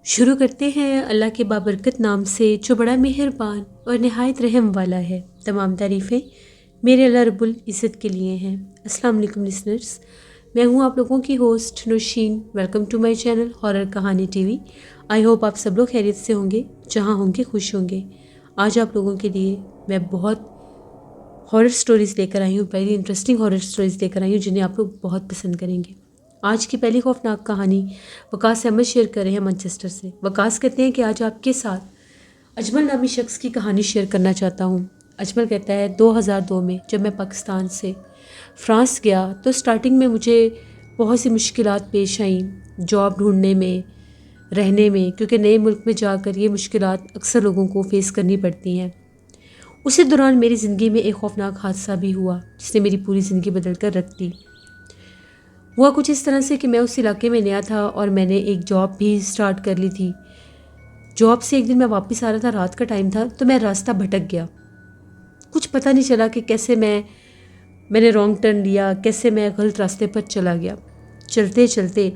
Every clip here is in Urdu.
شروع کرتے ہیں اللہ کے بابرکت نام سے جو بڑا مہربان اور نہایت رحم والا ہے۔ تمام تعریفیں میرے اللہ رب العزت کے لیے ہیں۔ السلام علیکم لسنرز، میں ہوں آپ لوگوں کی host Nausheen. Welcome to my channel horror کہانی ٹی وی۔ آئی ہوپ آپ سب لوگ خیریت سے ہوں گے، جہاں ہوں گے خوش ہوں گے۔ آج آپ لوگوں کے لیے میں بہت ہارر سٹوریز لے کر آئی ہوں، ویری انٹرسٹنگ ہارر سٹوریز لے کر آئی ہوں جنہیں آپ لوگ بہت پسند کریں گے۔ آج کی پہلی خوفناک کہانی وقاص احمد شیئر کر رہے ہیں مانچسٹر سے۔ وقاص کہتے ہیں کہ آج آپ کے ساتھ اجمل نامی شخص کی کہانی شیئر کرنا چاہتا ہوں۔ اجمل کہتا ہے 2002 میں جب میں پاکستان سے فرانس گیا تو سٹارٹنگ میں مجھے بہت سی مشکلات پیش آئیں، جاب ڈھونڈنے میں، رہنے میں، کیونکہ نئے ملک میں جا کر یہ مشکلات اکثر لوگوں کو فیس کرنی پڑتی ہیں۔ اسی دوران میری زندگی میں ایک خوفناک حادثہ بھی ہوا جس نے میری پوری زندگی بدل کر رکھ دی۔ ہوا کچھ اس طرح سے کہ میں اس علاقے میں نیا تھا اور میں نے ایک جاب بھی سٹارٹ کر لی تھی۔ جاب سے ایک دن میں واپس آ رہا تھا، رات کا ٹائم تھا، تو میں راستہ بھٹک گیا۔ کچھ پتہ نہیں چلا کہ کیسے میں نے رانگ ٹرن لیا، کیسے میں غلط راستے پر چلا گیا۔ چلتے چلتے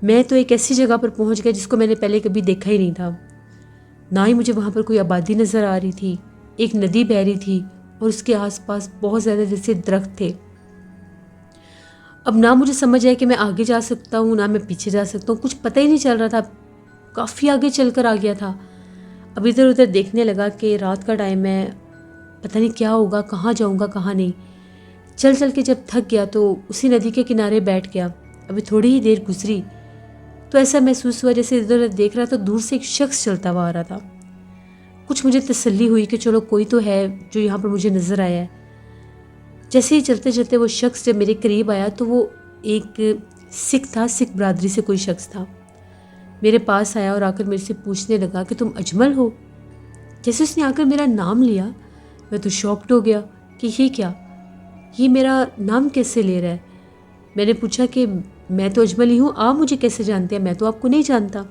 میں تو ایک ایسی جگہ پر پہنچ گیا جس کو میں نے پہلے کبھی دیکھا ہی نہیں تھا۔ نہ ہی مجھے وہاں پر کوئی آبادی نظر آ رہی تھی۔ ایک ندی بہہ رہی تھی اور اس کے آس پاس بہت زیادہ جیسے درخت تھے۔ اب نہ مجھے سمجھ آئے کہ میں آگے جا سکتا ہوں نہ میں پیچھے جا سکتا ہوں، کچھ پتہ ہی نہیں چل رہا تھا۔ کافی آگے چل کر آ گیا تھا۔ اب ادھر ادھر دیکھنے لگا کہ رات کا ٹائم ہے، پتہ نہیں کیا ہوگا، کہاں جاؤں گا کہاں نہیں۔ چل چل کے جب تھک گیا تو اسی ندی کے کنارے بیٹھ گیا۔ ابھی تھوڑی ہی دیر گزری تو ایسا محسوس ہوا جیسے ادھر ادھر دیکھ رہا تو دور سے ایک شخص چلتا ہوا آ رہا تھا۔ کچھ مجھے تسلی ہوئی کہ چلو کوئی تو ہے جو یہاں پر مجھے نظر آیا ہے۔ جیسے ہی چلتے چلتے وہ شخص جب میرے قریب آیا تو وہ ایک سکھ تھا، سکھ برادری سے کوئی شخص تھا۔ میرے پاس آیا اور آ کر میرے سے پوچھنے لگا کہ تم اجمل ہو؟ جیسے اس نے آ کر میرا نام لیا میں تو شاکڈ ہو گیا کہ یہ کیا، یہ میرا نام کیسے لے رہا ہے۔ میں نے پوچھا کہ میں تو اجمل ہی ہوں، آپ مجھے کیسے جانتے ہیں؟ میں تو آپ کو نہیں جانتا۔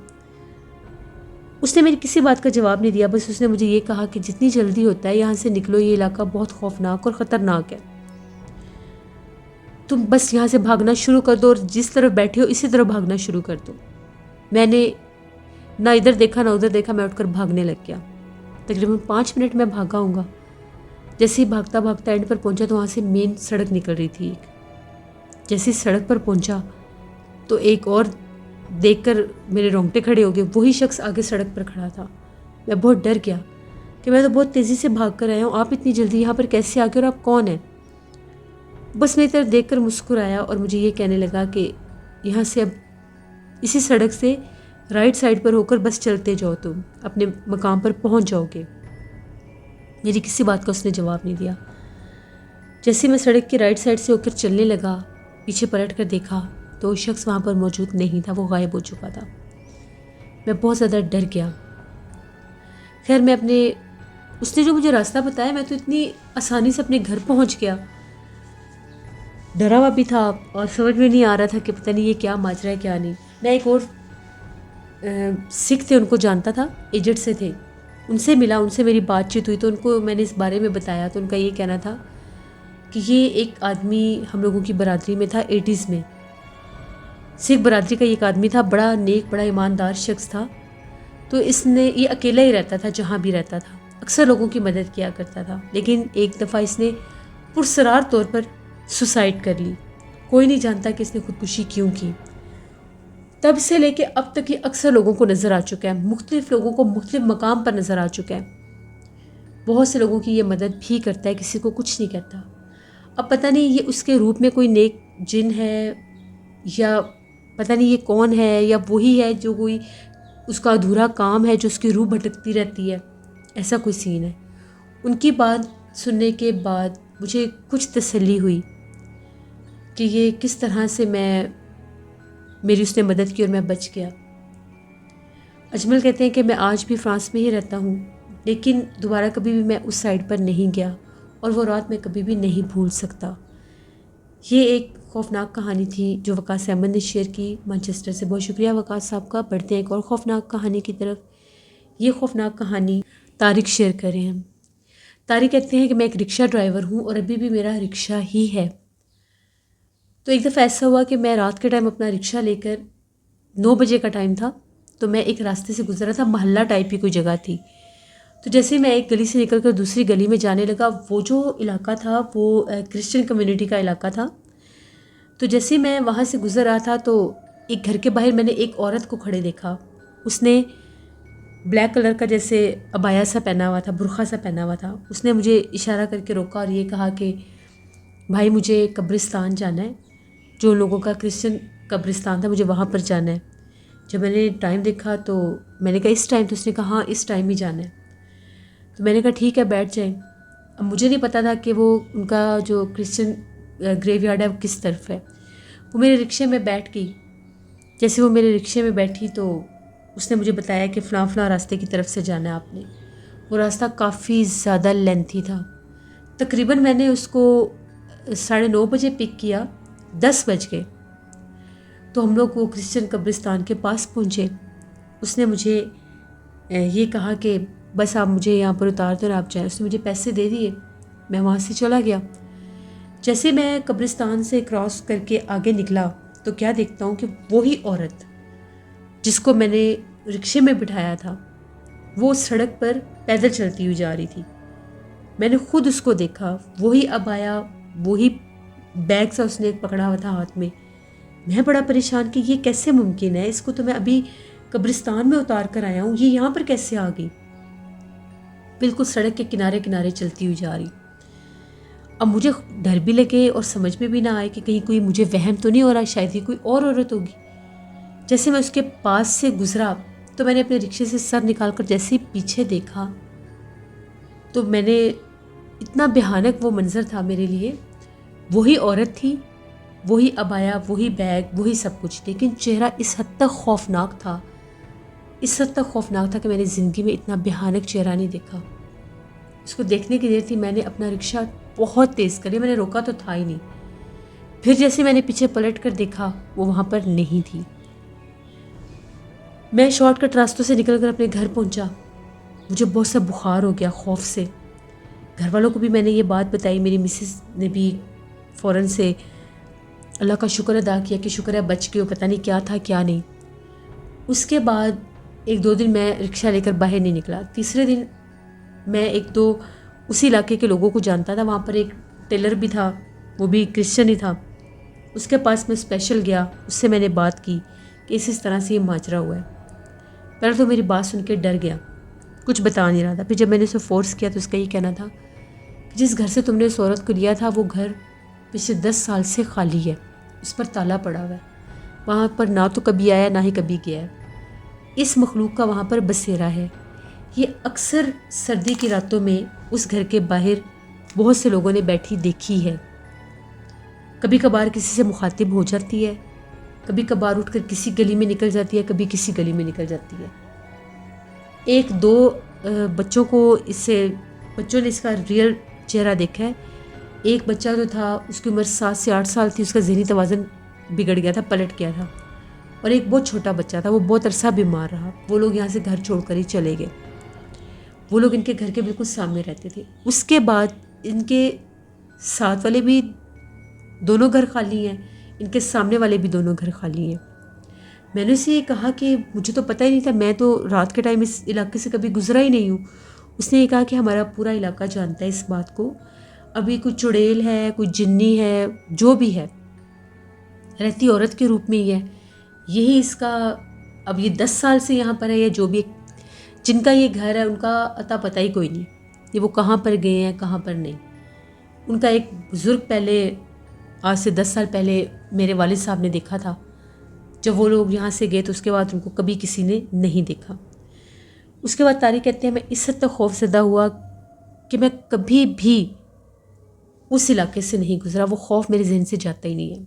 اس نے میری کسی بات کا جواب نہیں دیا، بس اس نے مجھے یہ کہا کہ جتنی جلدی ہوتا ہے یہاں سے نکلو، یہ علاقہ بہت خوفناک اور خطرناک ہے، تم بس یہاں سے بھاگنا شروع کر دو اور جس طرف بیٹھے ہو اسی طرف بھاگنا شروع کر دو۔ میں نے نہ ادھر دیکھا نہ ادھر دیکھا، میں اٹھ کر بھاگنے لگ گیا۔ تقریباً 5 منٹ میں بھاگا ہوں گا۔ جیسے ہی بھاگتا بھاگتا اینڈ پر پہنچا تو وہاں سے مین سڑک نکل رہی تھی ایک۔ جیسے سڑک پر پہنچا تو ایک اور دیکھ کر میرے رونگٹے کھڑے ہو گئے، وہی شخص آگے سڑک پر کھڑا تھا۔ میں بہت ڈر گیا کہ میں تو بہت تیزی سے بھاگ کر آیا ہوں، آپ اتنی جلدی یہاں پر کیسے آ گئے اور آپ کون ہیں؟ بس میری طرف دیکھ کر مسکرایا اور مجھے یہ کہنے لگا کہ یہاں سے اب اسی سڑک سے رائٹ سائڈ پر ہو کر بس چلتے جاؤ، تم اپنے مقام پر پہنچ جاؤ گے۔ میری کسی بات کا اس نے جواب نہیں دیا۔ جیسے میں سڑک کی رائٹ سائڈ سے ہو کر چلنے لگا، پیچھے پلٹ کر دیکھا تو وہ شخص وہاں پر موجود نہیں تھا، وہ غائب ہو چکا تھا۔ میں بہت زیادہ ڈر گیا۔ خیر اس نے جو مجھے راستہ بتایا، میں تو اتنی آسانی سے اپنے گھر پہنچ گیا۔ ڈرا ہوا بھی تھا اور سمجھ میں نہیں آ رہا تھا کہ پتہ نہیں یہ کیا ماجرا ہے کیا نہیں۔ میں ایک اور سکھ تھے، ان کو جانتا تھا، ایجنٹ سے تھے، ان سے ملا، ان سے میری بات چیت ہوئی تو ان کو میں نے اس بارے میں بتایا تو ان کا یہ کہنا تھا کہ یہ ایک آدمی ہم لوگوں کی برادری میں تھا 80s میں، سکھ برادری کا ایک آدمی تھا، بڑا نیک بڑا ایماندار شخص تھا۔ تو یہ اکیلا ہی رہتا تھا، جہاں بھی رہتا تھا اکثر لوگوں کی مدد کیا کرتا تھا، لیکن ایک دفعہ اس نے پرسرار طور پر سوسائڈ کر لی۔ کوئی نہیں جانتا کہ اس نے خودکشی کیوں کی۔ تب سے لے کے اب تک یہ اکثر لوگوں کو نظر آ چکا ہے، مختلف لوگوں کو مختلف مقام پر نظر آ چکا ہے، بہت سے لوگوں کی یہ مدد بھی کرتا ہے، کسی کو کچھ نہیں کہتا۔ اب پتہ نہیں یہ اس کے روپ میں کوئی نیک جن ہے یا پتہ نہیں یہ کون ہے، یا وہی ہے جو کوئی اس کا ادھورا کام ہے جو اس کی روح بھٹکتی رہتی ہے، ایسا کوئی سین ہے۔ ان کی بات سننے کے بعد مجھے کچھ تسلی ہوئی کہ یہ کس طرح سے میری اس نے مدد کی اور میں بچ گیا۔ اجمل کہتے ہیں کہ میں آج بھی فرانس میں ہی رہتا ہوں، لیکن دوبارہ کبھی بھی میں اس سائڈ پر نہیں گیا اور وہ رات میں کبھی بھی نہیں بھول سکتا۔ یہ ایک خوفناک کہانی تھی جو وقاص احمد نے شیئر کی مانچسٹر سے۔ بہت شکریہ وقاص صاحب کا۔ بڑھتے ہیں ایک اور خوفناک کہانی کی طرف۔ یہ خوفناک کہانی طارق شیئر کر رہے ہیں۔ طارق کہتے ہیں کہ میں ایک رکشہ ڈرائیور ہوں اور ابھی بھی میرا رکشہ ہی ہے۔ تو ایک دفعہ ایسا ہوا کہ میں رات کے ٹائم اپنا رکشہ لے کر 9 بجے کا ٹائم تھا، تو میں ایک راستے سے گزرا تھا، محلہ ٹائپ کی کوئی جگہ تھی. تو جیسے میں ایک گلی سے نکل کر دوسری گلی میں جانے لگا، وہ جو علاقہ تھا وہ کرسچن کمیونٹی کا علاقہ تھا. تو جیسے میں وہاں سے گزر رہا تھا تو ایک گھر کے باہر میں نے ایک عورت کو کھڑے دیکھا. اس نے بلیک کلر کا جیسے عبایا سا پہنا ہوا تھا، برقع سا پہنا ہوا تھا. اس نے مجھے اشارہ کر کے روکا اور یہ کہا کہ بھائی مجھے قبرستان جانا ہے، جو لوگوں کا کرسچن قبرستان تھا، مجھے وہاں پر جانا ہے. جب میں نے ٹائم دیکھا تو میں نے کہا اس ٹائم، تو اس نے کہا ہاں اس ٹائم ہی جانا ہے. تو میں نے کہا ٹھیک ہے بیٹھ جائیں. اب مجھے نہیں پتا تھا کہ وہ ان کا جو کرسچن گریو یارڈ ہے وہ کس طرف ہے. وہ میرے رکشے میں بیٹھ گئی. جیسے وہ میرے رکشے میں بیٹھی تو اس نے مجھے بتایا کہ فلاں فلاں راستے کی طرف سے جانا ہے آپ نے. وہ راستہ کافی زیادہ لینتھی تھا. تقریباً میں نے اس کو 9:30 بجے پک کیا، 10 بج گئے تو ہم لوگ وہ کرسچن قبرستان کے پاس پہنچے. اس نے مجھے یہ کہا کہ بس آپ مجھے یہاں پر اتار دو اور آپ جائیں. اس نے مجھے پیسے دے دیے، میں وہاں سے چلا گیا. جیسے میں قبرستان سے کراس کر کے آگے نکلا تو کیا دیکھتا ہوں کہ وہی عورت جس کو میں نے رکشے میں بٹھایا تھا وہ سڑک پر پیدل چلتی ہوئی جا رہی تھی. میں نے خود اس کو دیکھا، وہی عبایا، وہی بیگ سا اس نے پکڑا ہوا تھا ہاتھ میں. میں بڑا پریشان کہ یہ کیسے ممکن ہے، اس کو تو میں ابھی قبرستان میں اتار کر آیا ہوں، یہ یہاں پر کیسے آ گئی. بالکل سڑک کے کنارے کنارے چلتی ہوئی جا رہی. اب مجھے ڈر بھی لگے اور سمجھ میں بھی نہ آئے کہ کہیں کوئی مجھے وہم تو نہیں ہو رہا، شاید ہی کوئی اور عورت ہوگی. جیسے میں اس کے پاس سے گزرا تو میں نے اپنے رکشے سے سر نکال کر جیسے ہی پیچھے دیکھا تو میں نے اتنا بھیانک وہ منظر تھا میرے لیے. وہی عورت تھی، وہی عبایا، وہی بیگ، وہی سب کچھ، لیکن چہرہ اس حد تک خوفناک تھا، اس حد تک خوفناک تھا کہ میں نے زندگی میں اتنا بھیانک چہرہ نہیں دیکھا. اس کو دیکھنے کی دیر تھی، میں نے اپنا رکشہ بہت تیز کر لیا، میں نے روکا تو تھا ہی نہیں. پھر جیسے میں نے پیچھے پلٹ کر دیکھا وہ وہاں پر نہیں تھی. میں شارٹ کٹ راستوں سے نکل کر اپنے گھر پہنچا. مجھے بہت سا بخار ہو گیا خوف سے. گھر والوں کو بھی میں نے یہ بات بتائی. میری مسز نے بھی فوراً سے اللہ کا شکر ادا کیا کہ شکر ہے بچ گئے، پتہ نہیں کیا تھا کیا نہیں. اس کے بعد 1-2 دن میں رکشہ لے کر باہر نہیں نکلا. تیسرے دن میں 1-2 اسی علاقے کے لوگوں کو جانتا تھا. وہاں پر ایک ٹیلر بھی تھا، وہ بھی کرسچن ہی تھا. اس کے پاس میں اسپیشل گیا، اس سے میں نے بات کی کہ اس طرح سے یہ ماجرا ہوا ہے. پہلے تو میری بات سن کے ڈر گیا، کچھ بتا نہیں رہا تھا. پھر جب میں نے اسے فورس کیا تو اس کا یہ کہنا تھا کہ جس گھر سے تم نے اس عورت کو لیا تھا وہ گھر پچھلے 10 سال سے خالی ہے، اس پر تالا پڑا ہوا ہے، وہاں پر نہ تو کبھی آیا نہ ہی کبھی گیا ہے. اس مخلوق کا وہاں پر بسیرا ہے. یہ اکثر سردی کی راتوں میں اس گھر کے باہر بہت سے لوگوں نے بیٹھی دیکھی ہے. کبھی کبھار کسی سے مخاطب ہو جاتی ہے، کبھی کبھار اٹھ کر کسی گلی میں نکل جاتی ہے، کبھی کسی گلی میں نکل جاتی ہے. 1-2 بچوں نے اس کا ریئل چہرہ دیکھا ہے. ایک بچہ جو تھا اس کی عمر 7 سے 8 سال تھی، اس کا ذہنی توازن بگڑ گیا تھا، پلٹ گیا تھا. اور ایک بہت چھوٹا بچہ تھا، وہ بہت عرصہ بیمار رہا. وہ لوگ یہاں سے گھر چھوڑ کر ہی چلے گئے. وہ لوگ ان کے گھر کے بالکل سامنے رہتے تھے. اس کے بعد ان کے ساتھ والے بھی دونوں گھر خالی ہیں، ان کے سامنے والے بھی دونوں گھر خالی ہیں. میں نے اسے یہ کہا کہ مجھے تو پتہ ہی نہیں تھا، میں تو رات کے ٹائم اس علاقے سے کبھی گزرا ہی نہیں ہوں. اس نے یہ کہا کہ ہمارا پورا علاقہ جانتا ہے اس بات کو. ابھی کوئی چڑیل ہے، کوئی جنی ہے، جو بھی ہے رہتی عورت کے روپ میں ہی ہے. یہی اس کا اب یہ 10 سال سے یہاں پر ہے، یا جو بھی جن کا یہ گھر ہے ان کا اتا پتہ ہی کوئی نہیں، یہ وہ کہاں پر گئے ہیں کہاں پر نہیں. ان کا ایک بزرگ پہلے آج سے 10 سال پہلے میرے والد صاحب نے دیکھا تھا. جب وہ لوگ یہاں سے گئے تو اس کے بعد ان کو کبھی کسی نے نہیں دیکھا. اس کے بعد طارق کہتے ہیں میں اس حد تک خوف زدہ ہوا کہ میں کبھی بھی اس علاقے سے نہیں گزرا. وہ خوف میرے ذہن سے جاتا ہی نہیں ہے.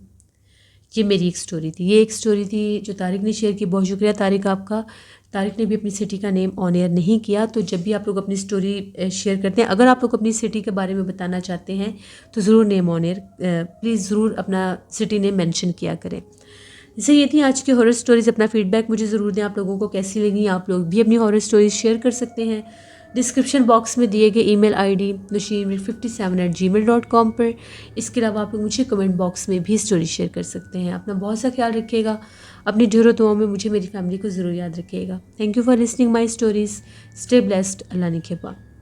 یہ میری ایک سٹوری تھی. یہ ایک سٹوری تھی جو طارق نے شیئر کی. بہت شکریہ طارق آپ کا. طارق نے بھی اپنی سٹی کا نیم آن ایئر نہیں کیا. تو جب بھی آپ لوگ اپنی سٹوری شیئر کرتے ہیں، اگر آپ لوگ اپنی سٹی کے بارے میں بتانا چاہتے ہیں تو ضرور نیم آن ایئر پلیز ضرور اپنا سٹی نیم مینشن کیا کریں. جیسے یہ تھی آج کی ہارر سٹوریز. اپنا فیڈ بیک مجھے ضرور دیں، آپ لوگوں کو کیسی لگیں. آپ لوگ بھی اپنی ہارر سٹوریز شیئر کر سکتے ہیں. ڈسکرپشن باکس میں دیے گئے ای میل آئی ڈی nushin57@gmail.com پر. اس کے علاوہ آپ مجھے کمنٹ باکس میں بھی اسٹوری شیئر کر سکتے ہیں. اپنا بہت سا خیال رکھیے گا. اپنی ڈھیروں دعاؤں میں مجھے میری فیملی کو ضرور یاد رکھیے گا. Thank you for listening my stories. Stay blessed. اللہ نے کھپا.